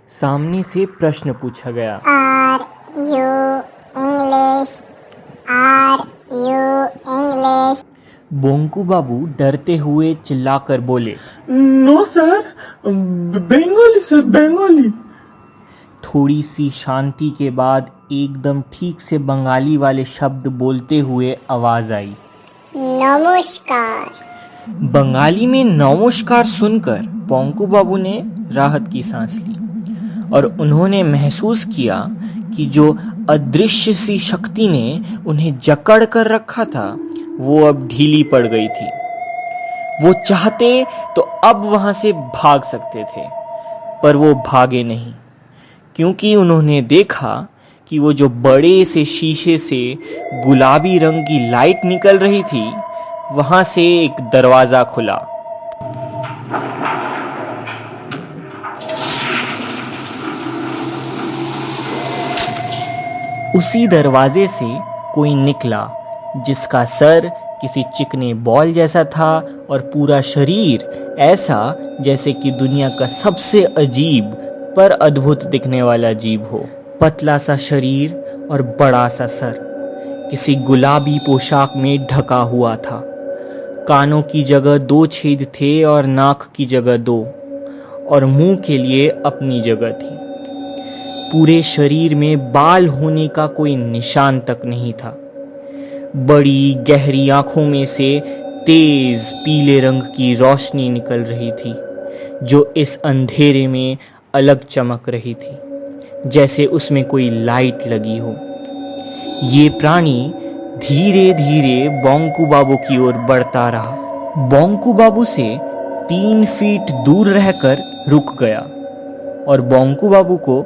सामने से प्रश्न पूछा गया। Are you English? Are you English? Bonku Babu डरते हुए चिल्लाकर बोले, no sir, Bengali sir, Bengali. थोड़ी सी शांति के बाद एकदम ठीक से बंगाली वाले शब्द बोलते हुए आवाज आई, नमस्कार। बंगाली में नमस्कार सुनकर बोंकू बाबू ने राहत की सांस ली और उन्होंने महसूस किया कि जो अदृश्य सी शक्ति ने उन्हें जकड़ कर रखा था वो अब ढीली पड़ गई थी। वो चाहते तो अब वहां से भाग सकते थे, पर वो भागे नहीं, क्योंकि उन्होंने देखा कि वो जो बड़े से शीशे से गुलाबी रंग की लाइट निकल रही थी, वहां से एक दरवाजा खुला। उसी दरवाजे से कोई निकला जिसका सर किसी चिकने बॉल जैसा था और पूरा शरीर ऐसा जैसे कि दुनिया का सबसे अजीब पर अद्भुत दिखने वाला जीव हो। पतला सा शरीर और बड़ा सा सर किसी गुलाबी पोशाक में ढका हुआ था। कानों की जगह 2 छेद थे और नाक की जगह 2, और मुंह के लिए अपनी जगह थी। पूरे शरीर में बाल होने का कोई निशान तक नहीं था। बड़ी गहरी आंखों में से तेज पीले रंग की रोशनी निकल रही थी, जो इस अंधेरे में अलग चमक रही थी, जैसे उसमें कोई लाइट लगी हो। ये प्राणी धीरे धीरे बोंकू बाबू की ओर बढ़ता रहा। बोंकू बाबू से 3 फीट दूर रहकर रुक गया और बोंकू बाबू को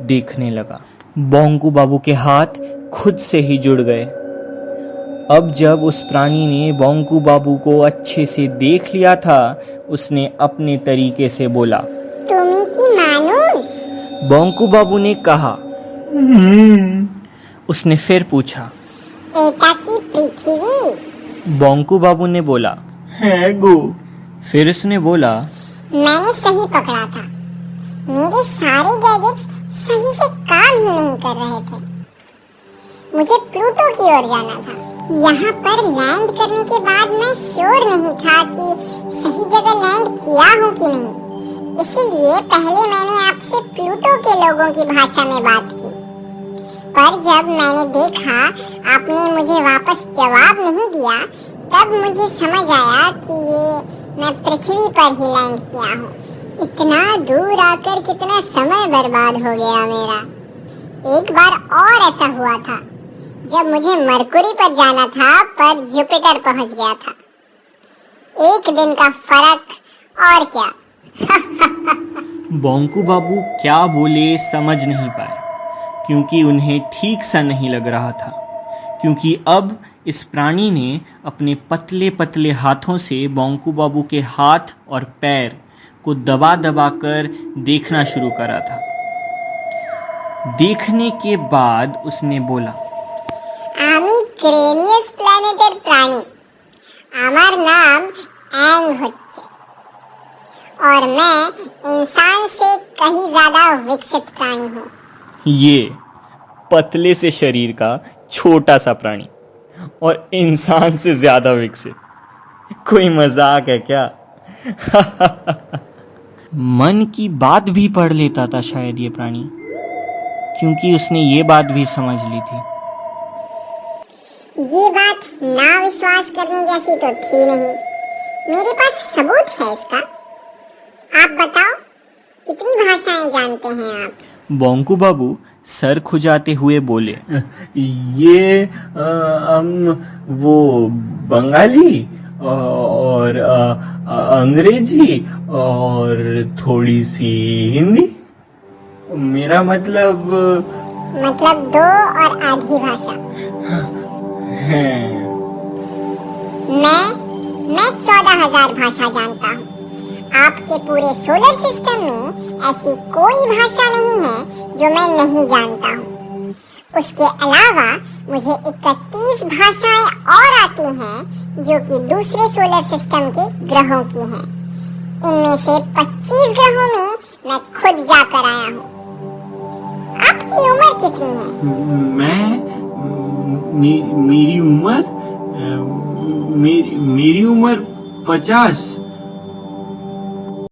देखने लगा। बोंकू बाबू के हाथ खुद से ही जुड़ गए। अब जब उस प्राणी ने बोंकू बाबू को अच्छे से देख लिया था, उसने अपने तरीके से बोला, तुम्ही की माणूस? बोंकू बाबू ने कहा। उसने फिर पूछा, एका की पृथ्वी? बोंकू बाबू ने बोला, है गो। फिर उसने बोला, मैंने सही पकड़ा था। मेरे सारे गैजेट्स सही से काम ही नहीं कर रहे थे। मुझे प्लूटो की ओर जाना था। यहाँ पर लैंड करने के बाद मैं श्योर नहीं था कि सही जगह लैंड किया हूँ कि नहीं, इसलिए पहले मैंने आपसे प्लूटो के लोगों की भाषा में बात की। पर जब मैंने देखा आपने मुझे वापस जवाब नहीं दिया, तब मुझे समझ आया कि ये मैं पृथ्वी पर ही लैंड किया हूँ। इतना दूर आकर कितना समय बर्बाद हो गया मेरा। एक बार और ऐसा हुआ था जब मुझे मरकुरी पर जाना था, पर जुपिटर पहुंच गया था। एक दिन का फर्क और क्या। बोंकू बाबू क्या बोले समझ नहीं पाए, क्योंकि उन्हें ठीक सा नहीं लग रहा था, क्योंकि अब इस प्राणी ने अपने पतले पतले हाथों से बोंकू बाबू के हाथ और पैर को दबा दबा कर देखना शुरू करा था। देखने के बाद उसने बोला, आमी क्रेनियस प्लैनेटेर प्राणी। আমার नाम एंग होच्छे और मैं इंसान से कहीं ज्यादा विकसित प्राणी हूँ। ये पतले से शरीर का छोटा सा प्राणी और इंसान से ज्यादा विकसित, कोई मजाक है क्या? मन की बात भी पढ़ लेता था शायद ये प्राणी, क्योंकि उसने ये बात भी समझ ली थी। ये बात ना विश्वास करने जैसी तो थी नहीं। मेरे पास सबूत है इसका। आप बताओ, कितनी भाषाएं जानते हैं आप? बोंकू बाबू सर खुजाते हुए बोले, ये वो बंगाली और अंग्रेजी और थोड़ी सी हिंदी। मेरा मतलब 2 और आधी भाषा। है। मैं 14,000 भाषा जानता हूँ। आपके पूरे सोलर सिस्टम में ऐसी कोई भाषा नहीं है जो मैं नहीं जानता हूँ। उसके अलावा मुझे 31 भाषाएं और आती हैं जो कि दूसरे सोलर सिस्टम के ग्रहों की हैं। इनमें से 25 ग्रहों में मैं खुद जाकर आया हूँ। आपकी उम्र कितनी है? मेरी उम्र 50।